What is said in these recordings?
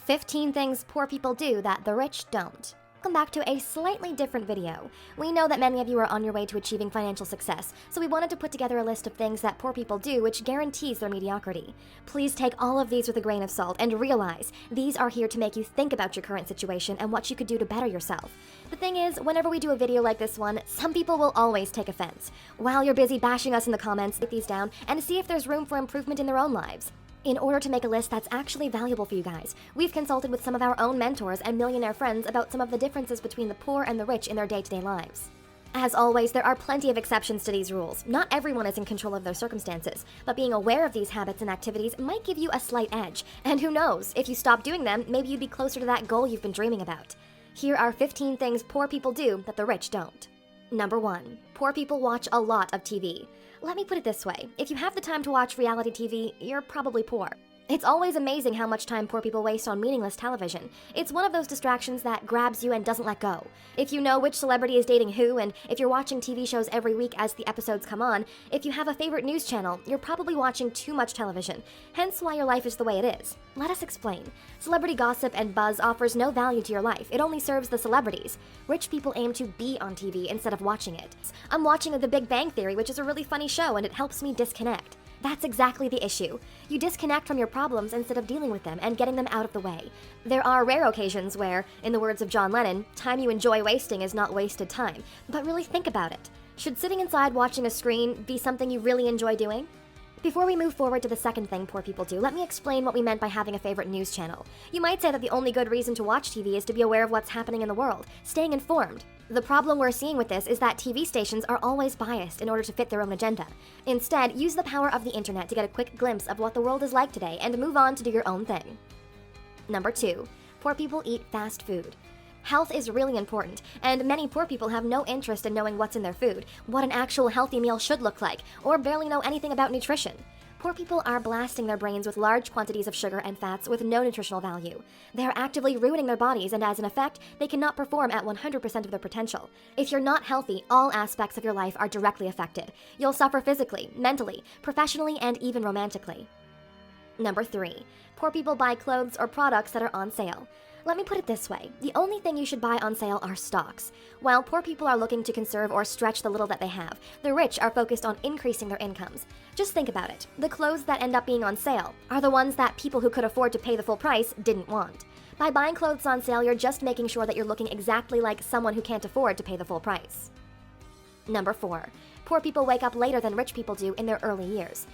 15 things poor people do that the rich don't. Welcome back to a slightly different video. We know that many of you are on your way to achieving financial success, so we wanted to put together a list of things that poor people do which guarantees their mediocrity. Please take all of these with a grain of salt and realize these are here to make you think about your current situation and what you could do to better yourself. The thing is, whenever we do a video like this one, some people will always take offense. While you're busy bashing us in the comments, write these down and see if there's room for improvement in their own lives. In order to make a list that's actually valuable for you guys, we've consulted with some of our own mentors and millionaire friends about some of the differences between the poor and the rich in their day-to-day lives. As always, there are plenty of exceptions to these rules. Not everyone is in control of their circumstances, but being aware of these habits and activities might give you a slight edge. And who knows, if you stop doing them, maybe you'd be closer to that goal you've been dreaming about. Here are 15 things poor people do that the rich don't. Number 1. Poor people watch a lot of TV. Let me put it this way, if you have the time to watch reality TV, you're probably poor. It's always amazing how much time poor people waste on meaningless television. It's one of those distractions that grabs you and doesn't let go. If you know which celebrity is dating who, and if you're watching TV shows every week as the episodes come on, if you have a favorite news channel, you're probably watching too much television, hence why your life is the way it is. Let us explain. Celebrity gossip and buzz offers no value to your life. It only serves the celebrities. Rich people aim to be on TV instead of watching it. I'm watching The Big Bang Theory, which is a really funny show, and it helps me disconnect. That's exactly the issue. You disconnect from your problems instead of dealing with them and getting them out of the way. There are rare occasions where, in the words of John Lennon, time you enjoy wasting is not wasted time. But really think about it. Should sitting inside watching a screen be something you really enjoy doing? Before we move forward to the second thing poor people do, let me explain what we meant by having a favorite news channel. You might say that the only good reason to watch TV is to be aware of what's happening in the world, staying informed. The problem we're seeing with this is that TV stations are always biased in order to fit their own agenda. Instead, use the power of the internet to get a quick glimpse of what the world is like today and move on to do your own thing. Number 2. Poor people eat fast food. Health is really important, and many poor people have no interest in knowing what's in their food, what an actual healthy meal should look like, or barely know anything about nutrition. Poor people are blasting their brains with large quantities of sugar and fats with no nutritional value. They are actively ruining their bodies, and as an effect, they cannot perform at 100% of their potential. If you're not healthy, all aspects of your life are directly affected. You'll suffer physically, mentally, professionally, and even romantically. Number 3. Poor people buy clothes or products that are on sale. Let me put it this way, the only thing you should buy on sale are stocks. While poor people are looking to conserve or stretch the little that they have, the rich are focused on increasing their incomes. Just think about it. The clothes that end up being on sale are the ones that people who could afford to pay the full price didn't want. By buying clothes on sale, you're just making sure that you're looking exactly like someone who can't afford to pay the full price. Number 4. Poor people wake up later than rich people do in their early years.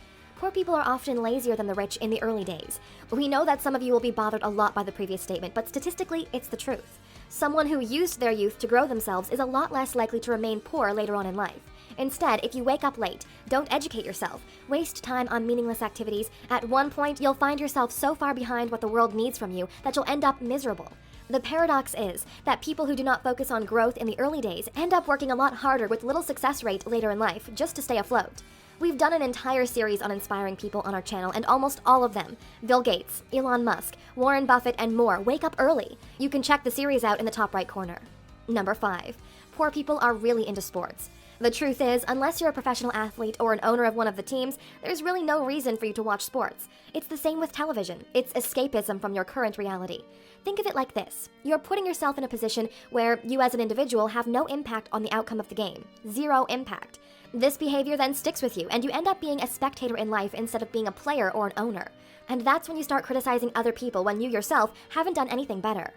Poor people are often lazier than the rich in the early days. We know that some of you will be bothered a lot by the previous statement, but statistically, it's the truth. Someone who used their youth to grow themselves is a lot less likely to remain poor later on in life. Instead, if you wake up late, don't educate yourself, waste time on meaningless activities, at one point you'll find yourself so far behind what the world needs from you that you'll end up miserable. The paradox is that people who do not focus on growth in the early days end up working a lot harder with little success rate later in life just to stay afloat. We've done an entire series on inspiring people on our channel, and almost all of them, Bill Gates, Elon Musk, Warren Buffett, and more, wake up early. You can check the series out in the top right corner. Number 5. Poor people are really into sports. The truth is, unless you're a professional athlete or an owner of one of the teams, there's really no reason for you to watch sports. It's the same with television. It's escapism from your current reality. Think of it like this. You're putting yourself in a position where you as an individual have no impact on the outcome of the game. Zero impact. This behavior then sticks with you, and you end up being a spectator in life instead of being a player or an owner. And that's when you start criticizing other people when you yourself haven't done anything better.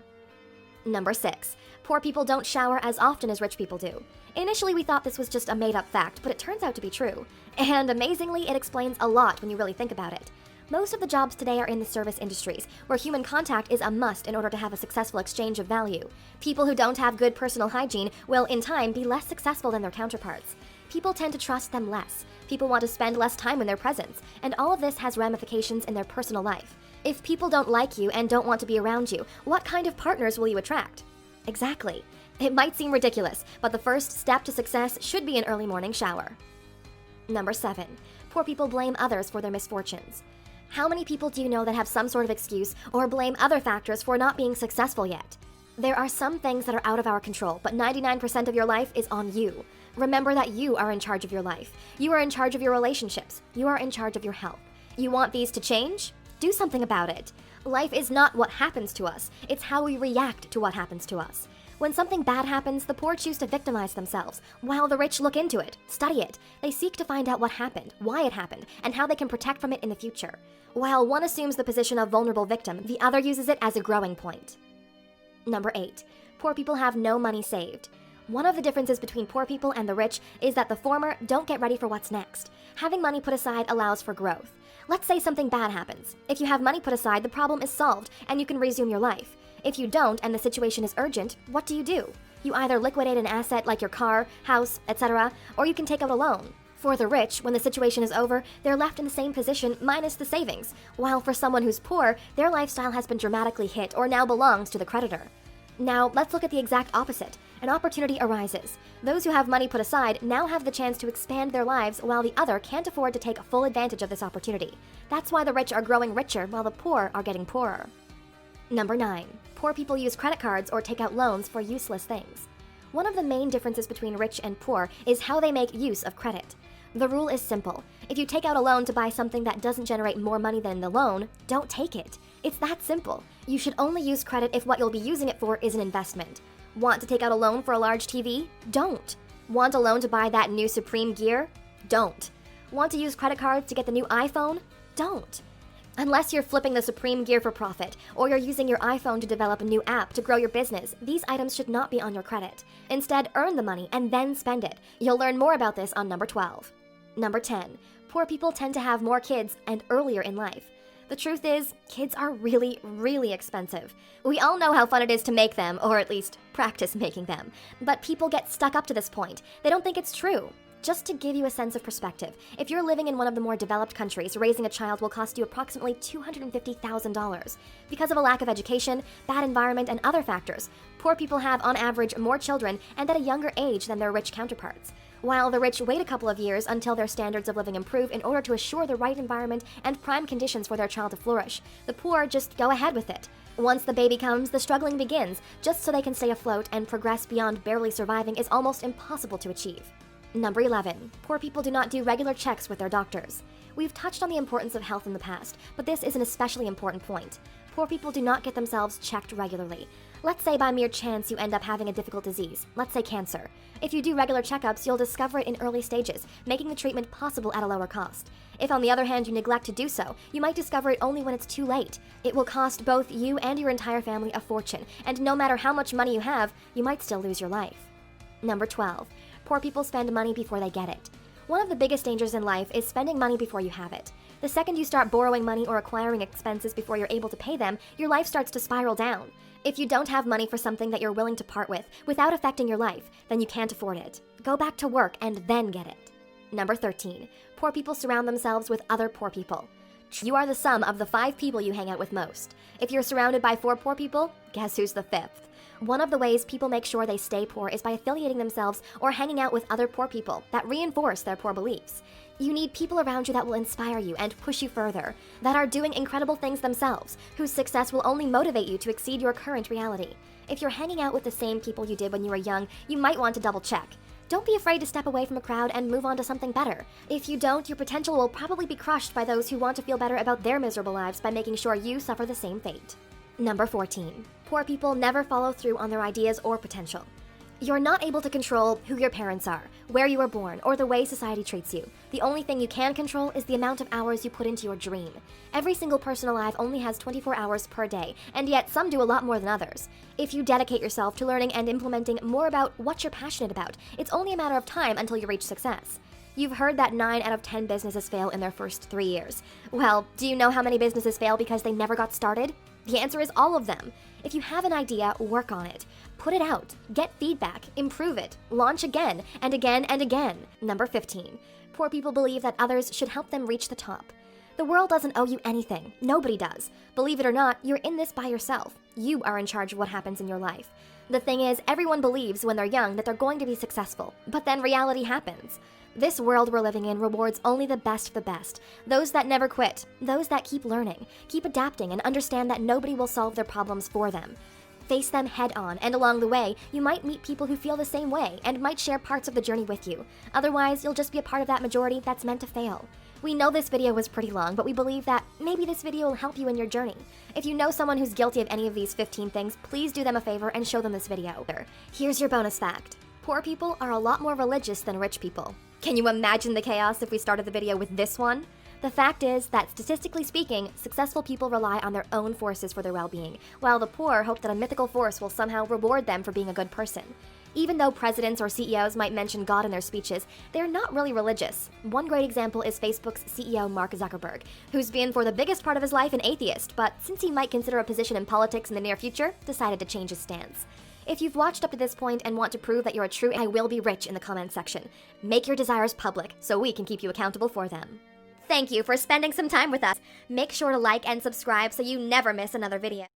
Number 6. Poor people don't shower as often as rich people do. Initially, we thought this was just a made-up fact, but it turns out to be true. And amazingly, it explains a lot when you really think about it. Most of the jobs today are in the service industries, where human contact is a must in order to have a successful exchange of value. People who don't have good personal hygiene will, in time, be less successful than their counterparts. People tend to trust them less. People want to spend less time in their presence, and all of this has ramifications in their personal life. If people don't like you and don't want to be around you, what kind of partners will you attract? Exactly. It might seem ridiculous, but the first step to success should be an early morning shower. Number 7. Poor people blame others for their misfortunes. How many people do you know that have some sort of excuse or blame other factors for not being successful yet? There are some things that are out of our control, but 99% of your life is on you. Remember that you are in charge of your life. You are in charge of your relationships. You are in charge of your health. You want these to change? Do something about it. Life is not what happens to us, it's how we react to what happens to us. When something bad happens, the poor choose to victimize themselves, while the rich look into it, study it. They seek to find out what happened, why it happened, and how they can protect from it in the future. While one assumes the position of vulnerable victim, the other uses it as a growing point. Number 8. Poor people have no money saved. One of the differences between poor people and the rich is that the former don't get ready for what's next. Having money put aside allows for growth. Let's say something bad happens. If you have money put aside, the problem is solved, and you can resume your life. If you don't, and the situation is urgent, what do? You either liquidate an asset like your car, house, etc., or you can take out a loan. For the rich, when the situation is over, they're left in the same position minus the savings, while for someone who's poor, their lifestyle has been dramatically hit or now belongs to the creditor. Now, let's look at the exact opposite. An opportunity arises. Those who have money put aside now have the chance to expand their lives, while the other can't afford to take full advantage of this opportunity. That's why the rich are growing richer while the poor are getting poorer. Number 9. Poor people use credit cards or take out loans for useless things. One of the main differences between rich and poor is how they make use of credit. The rule is simple. If you take out a loan to buy something that doesn't generate more money than the loan, don't take it. It's that simple. You should only use credit if what you'll be using it for is an investment. Want to take out a loan for a large TV? Don't. Want a loan to buy that new Supreme gear? Don't. Want to use credit cards to get the new iPhone? Don't. Unless you're flipping the Supreme gear for profit, or you're using your iPhone to develop a new app to grow your business, these items should not be on your credit. Instead, earn the money and then spend it. You'll learn more about this on number 12. Number 10. Poor people tend to have more kids and earlier in life. The truth is, kids are really, really expensive. We all know how fun it is to make them, or at least practice making them. But people get stuck up to this point. They don't think it's true. Just to give you a sense of perspective, if you're living in one of the more developed countries, raising a child will cost you approximately $250,000. Because of a lack of education, bad environment, and other factors, poor people have, on average, more children and at a younger age than their rich counterparts. While the rich wait a couple of years until their standards of living improve in order to assure the right environment and prime conditions for their child to flourish, the poor just go ahead with it. Once the baby comes, the struggling begins. Just so they can stay afloat and progress beyond barely surviving is almost impossible to achieve. Number 11. Poor people do not do regular checks with their doctors. We've touched on the importance of health in the past, but this is an especially important point. Poor people do not get themselves checked regularly. Let's say by mere chance you end up having a difficult disease, let's say cancer. If you do regular checkups, you'll discover it in early stages, making the treatment possible at a lower cost. If on the other hand you neglect to do so, you might discover it only when it's too late. It will cost both you and your entire family a fortune, and no matter how much money you have, you might still lose your life. Number 12. Poor people spend money before they get it. One of the biggest dangers in life is spending money before you have it. The second you start borrowing money or acquiring expenses before you're able to pay them, your life starts to spiral down. If you don't have money for something that you're willing to part with without affecting your life, then you can't afford it. Go back to work and then get it. Number 13. Poor people surround themselves with other poor people. You are the sum of the 5 people you hang out with most. If you're surrounded by 4 poor people, guess who's the 5th? One of the ways people make sure they stay poor is by affiliating themselves or hanging out with other poor people that reinforce their poor beliefs. You need people around you that will inspire you and push you further, that are doing incredible things themselves, whose success will only motivate you to exceed your current reality. If you're hanging out with the same people you did when you were young, you might want to double check. Don't be afraid to step away from a crowd and move on to something better. If you don't, your potential will probably be crushed by those who want to feel better about their miserable lives by making sure you suffer the same fate. Number 14. Poor people never follow through on their ideas or potential. You're not able to control who your parents are, where you were born, or the way society treats you. The only thing you can control is the amount of hours you put into your dream. Every single person alive only has 24 hours per day, and yet some do a lot more than others. If you dedicate yourself to learning and implementing more about what you're passionate about, it's only a matter of time until you reach success. You've heard that 9 out of 10 businesses fail in their first 3 years. Well, do you know how many businesses fail because they never got started? The answer is all of them. If you have an idea, work on it. Put it out. Get feedback. Improve it. Launch again and again and again. Number 15. Poor people believe that others should help them reach the top. The world doesn't owe you anything. Nobody does. Believe it or not, you're in this by yourself. You are in charge of what happens in your life. The thing is, everyone believes when they're young that they're going to be successful, but then reality happens. This world we're living in rewards only the best of the best, those that never quit, those that keep learning, keep adapting, and understand that nobody will solve their problems for them. Face them head on, and along the way, you might meet people who feel the same way and might share parts of the journey with you. Otherwise, you'll just be a part of that majority that's meant to fail. We know this video was pretty long, but we believe that maybe this video will help you in your journey. If you know someone who's guilty of any of these 15 things, please do them a favor and show them this video. Here's your bonus fact. Poor people are a lot more religious than rich people. Can you imagine the chaos if we started the video with this one? The fact is that statistically speaking, successful people rely on their own forces for their well-being, while the poor hope that a mythical force will somehow reward them for being a good person. Even though presidents or CEOs might mention God in their speeches, they're not really religious. One great example is Facebook's CEO Mark Zuckerberg, who's been for the biggest part of his life an atheist, but since he might consider a position in politics in the near future, decided to change his stance. If you've watched up to this point and want to prove that you're a true I will be rich in the comment section, make your desires public so we can keep you accountable for them. Thank you for spending some time with us. Make sure to like and subscribe so you never miss another video.